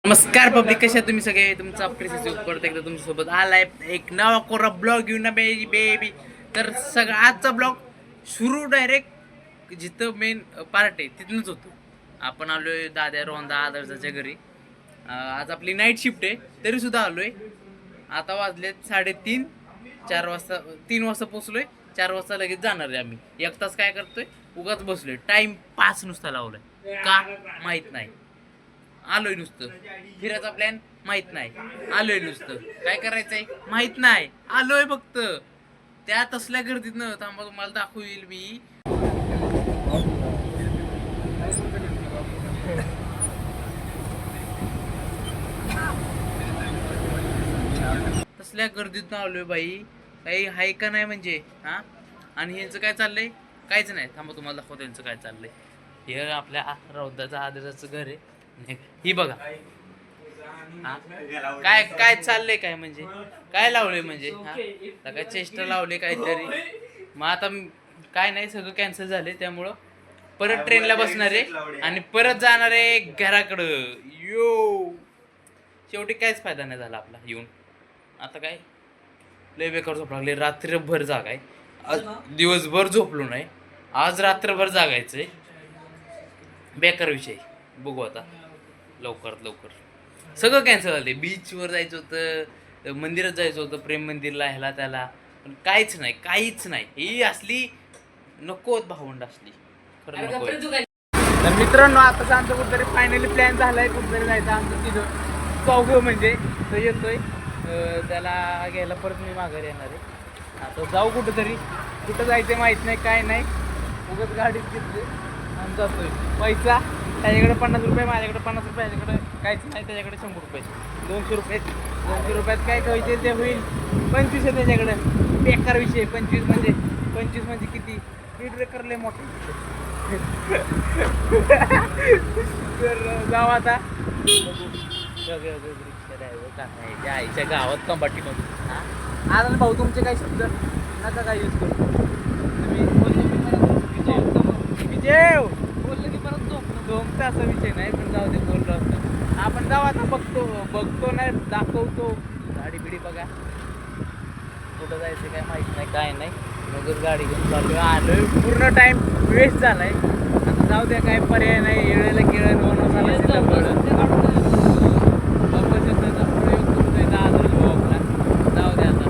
नमस्कार पब्लिक, कशा तुम्ही सगळे. तुमचा प्रिन्सेस परत एकदा तुमच्यासोबत आलाय एक नवा कोरा ब्लॉग घेऊन ना बेबी. तर सगळा आजचा ब्लॉग सुरू डायरेक्ट जिथं मेन पार्ट आहे तिथूनच होतो. आपण आलोय दाद्या रोंदा आदर्शाच्या घरी. आज आपली नाईट शिफ्ट आहे तरी सुद्धा आलोय. आता वाजलेत 3:30. 4 वाजता 3 वाजता पोचलोय. 4 वाजता लगेच जाणार आहे आम्ही. 1 तास काय करतोय, उगाच बसलोय. टाइम पास नुसता लावलाय का माहित नाही. आलोय नुसतं फिरायचा प्लॅन माहित नाही. आलोय नुसतं काय करायचंय माहित नाही. आलोय फक्त त्या तसल्या गर्दीत न थांबा, तुम्हाला दाखवेल मी. तसल्या गर्दीत आलोय बाई. काही हाय का नाही म्हणजे हा. आणि ह्यांचं काय चाललंय काहीच नाही. थांबा तुम्हाला दाखवतो यांचं काय चाललंय. हे आपल्या रौद्राचं आदराचं घर आहे. ही बघा काय काय चाललंय, काय म्हणजे काय लावलंय म्हणजे काय चेष्टा लावले काहीतरी. मग आता काय नाही, सगळं कॅन्सल झाले. त्यामुळं परत ट्रेनला बसणार आहे आणि परत जाणार आहे घराकडं. शेवटी काहीच फायदा नाही झाला आपला येऊन. आता काय लय बेकार झोप लागली. रात्रभर जागाय. दिवसभर झोपलो नाही. आज रात्रभर जागायचंय. बेकार विषय. बघू आता लवकरात लवकर. सगळं कॅन्सल झाले. बीचवर जायचं होतं, मंदिरात जायचं होतं, प्रेम मंदिरला, ह्याला त्याला, पण काहीच नाही, काहीच नाही. ही असली नको भावंड असली खरं नको. तर मित्रांनो, आता आमचं कुठतरी फायनली प्लॅन झालाय. कुठतरी जायचं आमचं तिथं चौघ म्हणजे तो येतोय. त्याला घ्यायला परत मी माघारी येणार आहे. आता जाऊ कुठंतरी. कुठं जायचं माहीत नाही, काय नाही. उगाच गाडीत घेतली आणि जातोय. पैसा त्याच्याकडे 50 रुपये, माझ्याकडे 50 रुपये, त्याच्याकडे काहीच नाही. त्याच्याकडे 100 रुपये, 200 रुपये. 200 रुपयात काय खायचे ते होईल. 25 आहे त्याच्याकडे. बेकार विषय. 25 म्हणजे किती? स्पीड ब्रेकर लय मोठे. तर जाऊ आता. आईच्या गावात कंपार्टीमध्ये हा. आज भाऊ तुमचे काय शब्द नका काय यूज करू. तुम्ही विजय बोललं की परत झोमचा असा विषय नाही. पण जाऊ दे, बोललो असतं आपण. जाऊ आता. बघतो नाही, दाखवतो. गाडी बिडी बघा. कुठं जायचं काय माहित नाही, काय नाही. मगच गाडी घेऊन चालू आलोय. पूर्ण टाइम वेस्ट झालाय. आता जाऊ द्या, काय पर्याय नाही. येळेला केळं जाऊ द्या. आता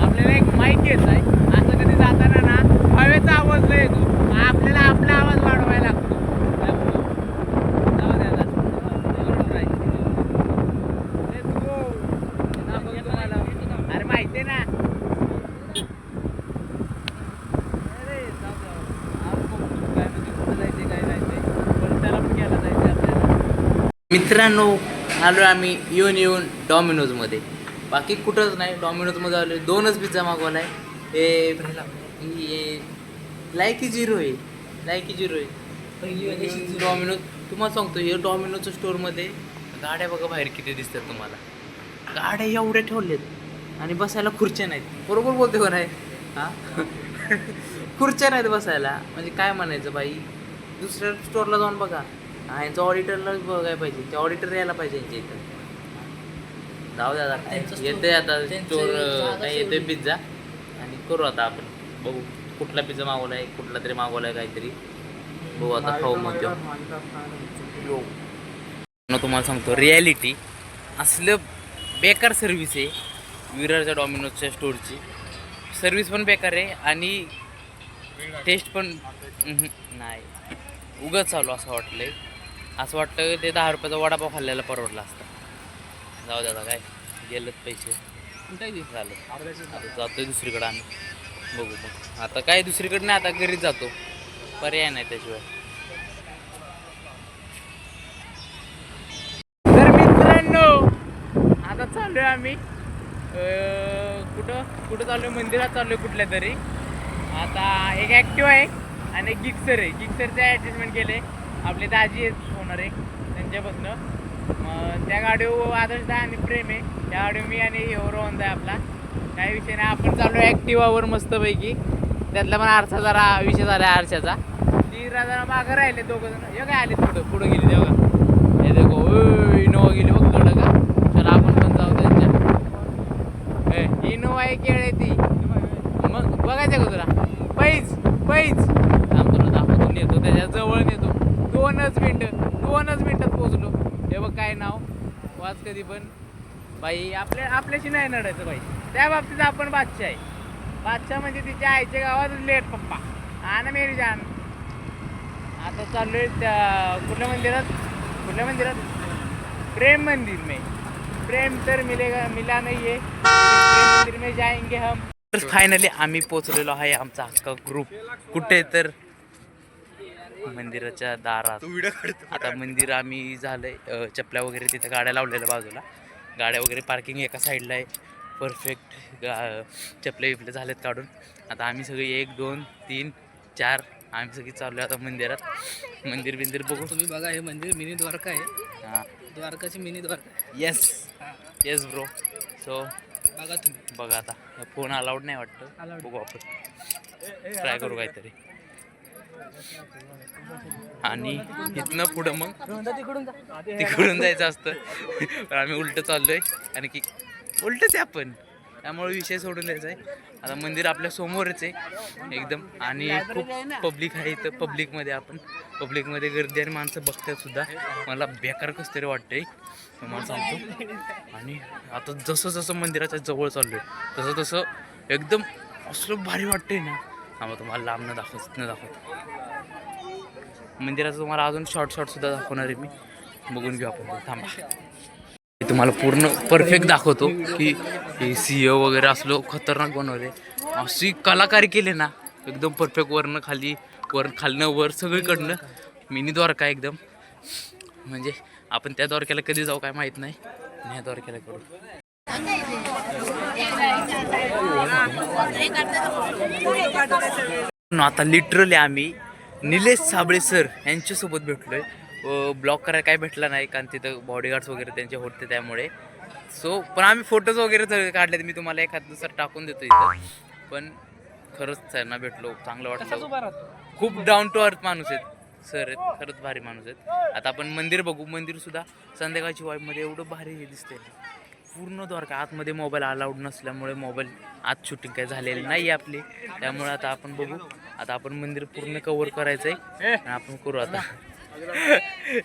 आपल्याला एक माईक घ्यायचा आहे. असं कधी जाताना ना हवेचा आवाज नाही येतो. आपल्याला आपला आवाज वाढवायला लागतो. जाऊ द्या आता. तुम्हाला अरे माहिती आहे ना. मित्रांनो, आलो आम्ही येऊन डॉमिनोजमध्ये. बाकी कुठंच नाही. डॉमिनोजमध्ये आलो. 2च पिझ्झा मागवला आहे. लायकी झिरो आहे. पहिली डॉमिनोज. तुम्हाला सांगतो, हे डॉमिनोजच्या स्टोअरमध्ये गाड्या बघा बाहेर किती दिसतात तुम्हाला. गाड्या एवढ्या ठेवल्यात आणि बसायला खुर्च्या नाहीत. बरोबर बोलते का नाही हां. खुर्च्या नाहीत बसायला. म्हणजे काय म्हणायचं बाई. दुसऱ्या स्टोअरला जाऊन बघा. यांचं ऑडिटरला बघायला पाहिजे. ते ऑडिटर यायला पाहिजे यांच्या इथं. जाऊ द्या आता. येते आता स्टोर काय येते पिझ्झा. आणि करू आता आपण. बघू कुठला पिझ्झा मागवला आहे. कुठला तरी मागवला आहे काहीतरी. बघू आता खाऊ मग तेव्हा. तुम्हाला सांगतो रिॲलिटी असलं बेकार सर्व्हिस आहे विरारच्या डॉमिनोजच्या स्टोअरची. सर्व्हिस पण बेकार आहे आणि टेस्ट पण नाही. उगाच चालू असं वाटलंय. असं वाटतं ते 10 रुपयाचा वडापाव खाल्ल्याला परवडला असता. जाऊ द्या काय गेलं पैसे झालं. आता जातोय दुसरीकडं आम्ही. बघू मग आता काय दुसरीकडे नाही. आता घरीच जातो. पर्याय नाही त्याशिवाय. तर मित्रांनो, आता चालू आहे आम्ही कुठं चालू आहे. मंदिरात चालू आहे कुठल्या तरी. आता एक ॲक्टिव्ह आहे आणि एक गिक्सर आहे. गिक्सरचं ॲडजस्टमेंट केले. आपले दाजी होणार आहे त्यांच्यापासून. मग त्या गाडीवर आदर्श आणि प्रेम आहे. त्या गाडीवर मी आणि रोहन आहे आपला. काही विषय नाही. आपण चालू आहे ॲक्टिवावर मस्तपैकी. त्यातला पण आरसा जरा विषय झाला आरशाचा. ती जरा मागं राहिले दोघं जण. हे काय आले पुढं गेली तेव्हा. हे देखो इनोवा गेली बघ कडं का. चला आपण पण जाऊ त्यांच्या. इनोवा आहे केळ आहे ती. मग बघायचं का तुला? पैज तुला दाखवून येतो, त्याच्या जवळ नेतो. 2च मिनिटात पोहोचलो. हे बघ काय नाव वाच कधी पण बाई. आपल्याशी नाही नडायचं बाई. त्या बाबतीत आपण बादशाह आहे. बादशाह म्हणजे तिच्या आईच्या गावात लेट पप्पा हा ना मेरी जान. आता चाललोय त्या कुठल्या मंदिरात प्रेम मंदिर में. प्रेम तर मिला नाही आहे. प्रेम मंदिर में जाएंगे हम. तर फायनली आम्ही पोचलेलो आहे. आमचा अख्खा ग्रुप कुठे तर मंदिराच्या दारात. आता मंदिर आम्ही झालंय चपल्या वगैरे तिथे गाड्या लावलेल्या बाजूला. गाड्या वगैरे पार्किंग एका साईडला आहे. परफेक्ट चपले बिपले झालेत काढून. आता आम्ही सगळे 1 2 3 4 आम्ही सगळी चाललो आता मंदिरात. मंदिर बघू. तुम्ही बघा हे मंदिर मिनी द्वारका आहे. हां द्वारकाची mini Dwarka. Yes bro. So बघा तुम्ही. बघा आता फोन अलाउड नाही वाटतं. बघू आपण ट्राय करू काहीतरी. आणि इथनं पुढं मग तिकडून जायचं असतं. पण आम्ही उलटं चाललोय आणि की उलटच आहे आपण. त्यामुळे विषय सोडून द्यायचा आहे. आता मंदिर आपल्या समोरच आहे एकदम. आणि खूप पब्लिक आहे इथं. पब्लिकमध्ये गर्दी आणि माणसं बघतात सुद्धा. मला बेकार कसं तरी वाटतंय तुम्हाला सांगतो. आणि आता जसं मंदिराच्या जवळ चाललोय तसं एकदम असं भारी वाटतंय ना. आम्हाला तुम्हाला लांबनं दाखवतो. मंदिराचं तुम्हाला अजून शॉर्ट सुद्धा दाखवणार आहे मी. बघून घेऊ आपण. थांबा तुम्हाला पूर्ण परफेक्ट दाखवतो की हे सिंह वगैरे असलो खतरनाक बनवले. अशी कलाकारी केली ना एकदम परफेक्ट. खालनं वर सगळीकडनं मिनी द्वारका एकदम. म्हणजे आपण त्या द्वारक्याला कधी जाऊ काय माहीत नाही. ह्या द्वारक्याला करू. आता लिटरली आम्ही निलेश साबळे सर यांच्यासोबत भेटलोय. ब्लॉक करायला काय भेटला नाही कारण तिथं बॉडीगार्ड्स वगैरे त्यांचे होते त्यामुळे. सो पण आम्ही फोटोज वगैरे काढले. मी तुम्हाला एखादं दुसरं टाकून देतो इथं. पण खरंच त्यांना भेटलो चांगलं वाटलं. खूप डाऊन टू अर्थ माणूस आहेत सर आहेत. खरंच भारी माणूस आहेत. आता आपण मंदिर बघू. मंदिर सुद्धा संध्याकाळची वाईबमध्ये एवढं भारी हे दिसतंय. पूर्ण द्वारका. आतमध्ये मोबाईल अलाउड नसल्यामुळे मोबाईल आत शूटिंग काय झालेली नाही आपली. त्यामुळे आता आपण बघू. आता आपण मंदिर पूर्ण कव्हर करायचं आहे आणि आपण करू आता.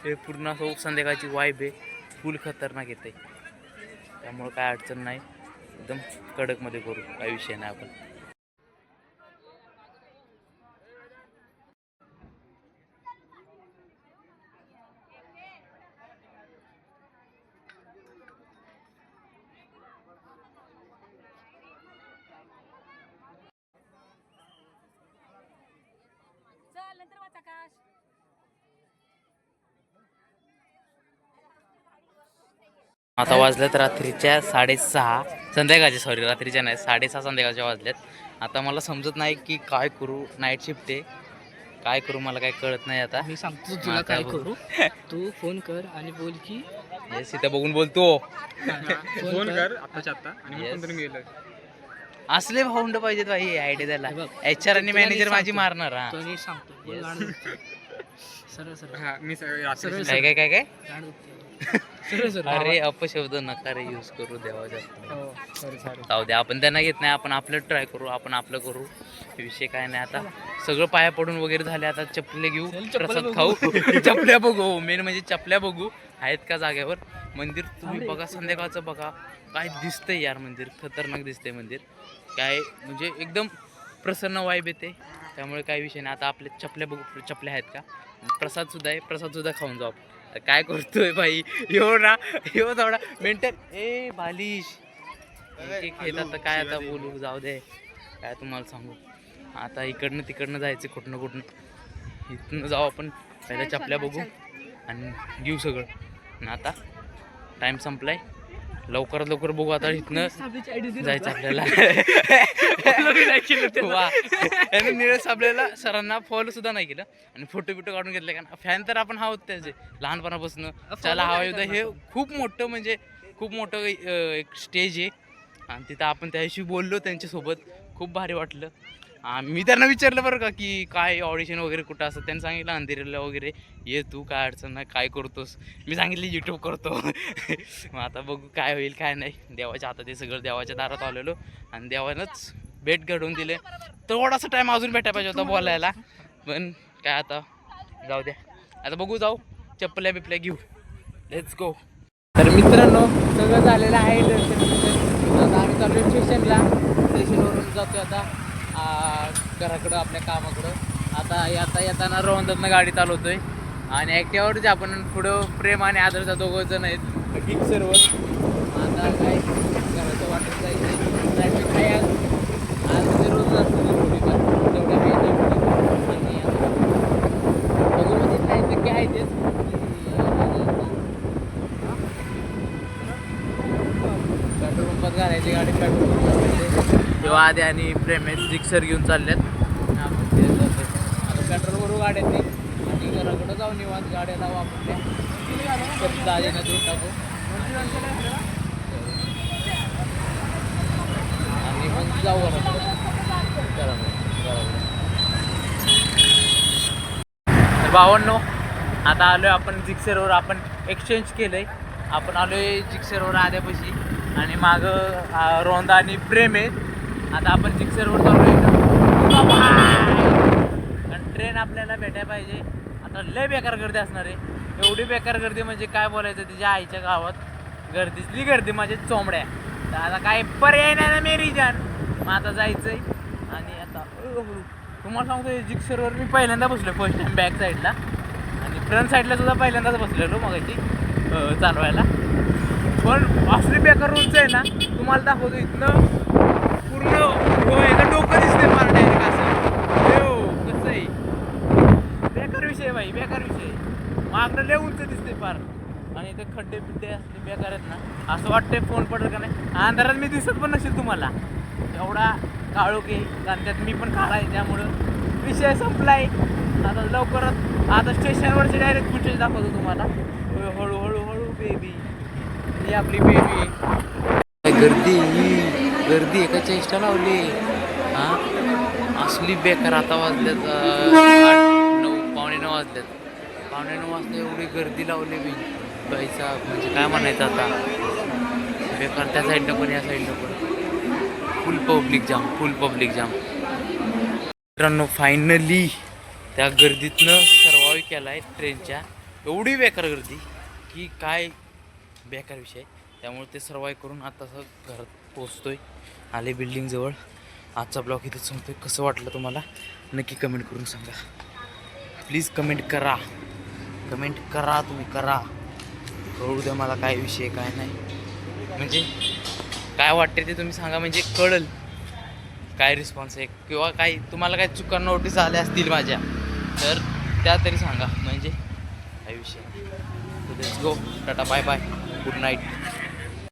हे पूर्ण असं संध्याकाळची वाईब आहे. फुल खतरनाक येते. त्यामुळं काय अडचण नाही. एकदम कडकमध्ये करू. काही विषय नाही. आपण आता वाजल्यात रात्रीच्या 6:30. संध्याकाळचे रात्रीच्या नाही 6:30 संध्याकाळच्या वाजल्यात. आता मला समजत नाही की काय करू. नाईट शिफ्ट आहे. काय करू मला काय कळत नाही. आता मी सांगतो तुला काय करू. तू फोन कर आणि बोल की येस इथं बघून बोलतो. फोन कर आताच्या आता आणि मग मी गेलो. असले भाऊंड पाहिजेत बाई आयडिया द्यायला. HR आणि मॅनेजर माझी मारणार. हा तो नीट सांगतो. सरळ काय सरळ अरे अपशब्द नका रे यूज करू देवा जास्त. जाऊ दे आपण त्यांना घेत नाही. आपण आपलं ट्राय करू. आपण आपलं करू. विषय काय नाही. आता सगळं पाया पडून वगैरे झाले. आता चपले घेऊ. प्रसाद खाऊ. चपल्या बघू. मेन म्हणजे चपल्या बघू आहेत का जागेवर. मंदिर तुम्ही बघा. संध्याकाळचं बघा काय दिसतंय यार. मंदिर खतरनाक दिसतंय मंदिर. काय म्हणजे एकदम प्रसन्न वाईब येते. त्यामुळे काही विषय नाही. आता आपले चपल्या बघू. चपल्या आहेत का. प्रसाद सुद्धा आहे. प्रसाद सुद्धा खाऊन जाऊ. काय करतोय बाई. येऊ थोडा मेंटल बालिश खेळतात. काय आता बोलू. जाऊ दे. काय तुम्हाला सांगू. आता इकडनं तिकडनं जायचं कुठनं. इथनं जाऊ आपण. पहिल्या चपल्या बघू आणि घेऊ सगळं. आणि आता टाईम संपलाय. लवकरात लवकर बघू. आता इथनं जायचं आपल्याला. निळस आपल्याला सरांना फॉलो सुद्धा नाही केलं आणि फोटो काढून घेतले. कारण फॅन तर आपण आहोत त्याचे लहानपणापासून. त्याला हवा युद्ध हे खूप मोठं म्हणजे खूप मोठं एक स्टेज आहे. आणि तिथं आपण त्याशी बोललो त्यांच्यासोबत. खूप भारी वाटलं. मी त्यांना विचारलं बरं का की काय ऑडिशन वगैरे कुठं असतं. त्यांनी सांगितलं अंधेरीला वगैरे ये तू, काय अडचण नाही, काय करतोस. मी सांगितलं यूट्यूब करतो. मग आता बघू काय होईल काय नाही. देवाच्या हातात ते सगळं, देवाच्या दारात आलेलो आणि देवानंच भेट घडवून दिले. थोडासा टाईम अजून भेटायला पाहिजे होता बोलायला, पण काय आता जाऊ द्या. आता बघू, जाऊ चप्पल्या बिपल्या घेऊ, लेट्स गो. तर मित्रांनो सगळं झालेलं आहे दर्शन. आता आम्ही चालू स्टेशनला, स्टेशनवरून जातो आता घराकडं आपल्या कामाकडं. आता येताना रोहनदातनं गाडी चालवतोय आणि ॲक्टिवावरच आपण पुढं प्रेम आणि आदरचा दोघं जण आहेत गिक्सरवर. आता काय घराचं वाटत जायचं, ट्रॅफिक आहे आज म्हणजे रोज असतो थोडीफार, तेवढे आहे आणि बघू म्हणजे काही नक्की आहे तेच. पेट्रोल पंपात घालायची गाडी, पेट्रोल पंपात तेव्हा आधी आणि प्रेमेश जिक्सर घेऊन चालल्यात. आपण ते जातो आता पेट्रोल भरू गाड्यांनी आणि घराकडं जाऊन निवांत गाड्या लावू आपल्या दाजीनं देऊन टाकू आणि मग जाऊ घराकडं. तर भावांनो आता आलोय आपण जिक्सरवर. आपण एक्सचेंज केलंय, आपण आलोय जिक्सरवर आल्यापाशी आणि मागं रोंदा आणि प्रेम आहेत. आता आपण जिक्सरवर चाललोय आणि ट्रेन आपल्याला भेटायला पाहिजे. आता लय बेकार गर्दी असणार आहे, एवढी बेकार गर्दी म्हणजे काय बोलायचं. तिच्या आईच्या गावात गर्दीतली गर्दी म्हणजे चोंबड्या. तर आता काय पर्याय नाही ना मेरी जान. मग आता जायचंय आणि आता तुम्हाला सांगतो जिक्सरवर मी पहिल्यांदा बसलो, फर्स्ट टाइम बॅक साईडला आणि फ्रंट साईडला सुद्धा पहिल्यांदाच बसलेलो मगाशी चालवायला. पण असली बेकार रोडचं आहे ना, तुम्हाला दाखवतो. इथनं पूर्ण एका डोकं दिसते फार डायरेक्ट असं. हो कसं आहे, बेकार विषय भाई, बेकार विषय. मागणं लय उंच दिसते फार आणि इथे खड्डे बिड्डे असले बेकार आहेत ना, असं वाटतंय फोन पडेल का नाही. अंधारात मी दिसत पण नसेल तुम्हाला, एवढा काळोखी, कारण त्यात मी पण काळा आहे, त्यामुळं विषय संपलाय. आता लवकरच आता स्टेशनवरचे डायरेक्ट फुटेज दाखवतो तुम्हाला. हळूहळू बेबी, ही आपली बेबी. गर्दी गर्दी एका चेष्टा लावली हां, असली बेकार. आता वाजल्यात 8-9, पावणे 9 वाजल्यात, पावणे 9 वाजता एवढी गर्दी लावली मी बाईचा म्हणजे काय म्हणायचं आता. बेकार त्या साईडनं पण या साईडनं पण फुल पब्लिक जाम, फुल पब्लिक जाम. मित्रांनो फायनली त्या गर्दीतनं सर्वाइव्ह केला आहे ट्रेनच्या. एवढी बेकार गर्दी की काय बेकार विषय. त्यामुळे ते सर्वाइव्ह करून आता घरात पोचतोय, आले बिल्डिंगजवळ. आजचा ब्लॉग इथेच संपतोय. कसं वाटलं तुम्हाला नक्की कमेंट करून सांगा. प्लीज कमेंट करा, कमेंट करा, तुम्ही करा. कळू द्या मला काय विषय काय नाही, म्हणजे काय वाटते ते तुम्ही सांगा, म्हणजे कळेल काय रिस्पॉन्स आहे किंवा काही तुम्हाला काही चुका नोटीस आल्या असतील माझ्या तर त्या तरी सांगा, म्हणजे काय विषय. Let's go, tata bye bye, good night.